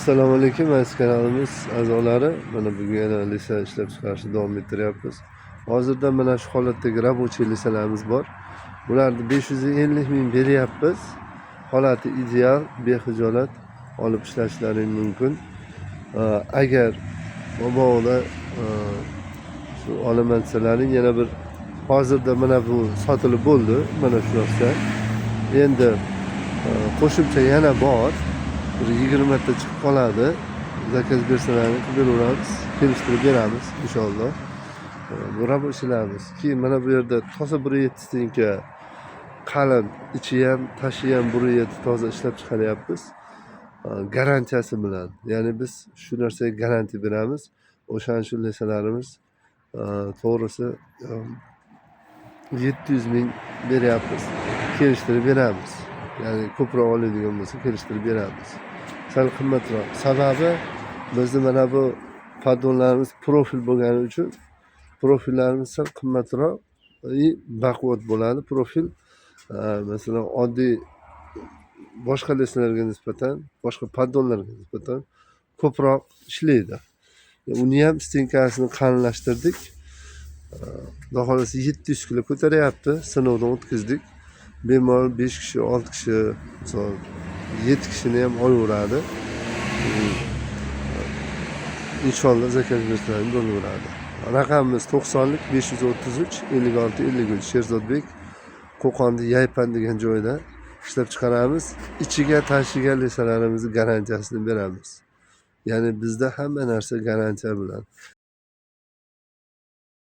Assalomu alaykum, aziz kanalimiz a'zolari. Mana bugun yana lisa ishlab chiqarishni davom ettiryapmiz. Hozirda mana shu holatdagi rабочий lisalarimiz bor. Bularni 550 ming beryapmiz. Holati ideal, bexijolat olib ishlashlaring mumkin. Agar mobamoda shu olaman desalaring, yana bir hozirda mana bu sotilib bo'ldi. Mana shu yoqda. Endi qo'shimcha yana bor. 20 ta chiqib qoladi. Zakaz bersalaring qilib beramiz, kelishtirib beramiz inshaalloh. Bu rабочийlarimiz. Keyin mana bu yerda toza 1.7 tenka qalin, ichi ham, tashi ham 1.7 toza ishlab chiqaryapmiz. Garantiyasi bilan. Ya'ni biz shu narsaga garantiya beramiz. O'shan shu lisalarimiz to'g'risi 700 ming beryapmiz. Kelishtirib beramiz. Ya'ni ko'proq oladigan bo'lsa kelishtirib beramiz. Sal qimmatroq. Sababi bizning mana bu podonlarimiz profil bo'lgani uchun profillarimiz sal qimmatroq va baquvvat bo'ladi. Profil masalan oddiy boshqa lisalarga nisbatan, boshqa podonlarga nisbatan ko'proq ishlaydi. Uni ham stenkasini qalinlashtirdik. Xudo xolasa 700 kilo ko'taryapti. Sinovdan o'tkazdik. Bemalol 5 kishi, 6 kishi, misol 7 kishini ham olaveradi. İnşallah zakaz bersalaring bo'laveradi. Raqamimiz 90lik 533 56 53 Sherzodbek, Qo'qonda Yaypan degan joyda ishlab chiqaramiz. Ichiga tashiga lisalarimizni garantiyasini beramiz. Ya'ni bizda hamma narsa garantiya bilan.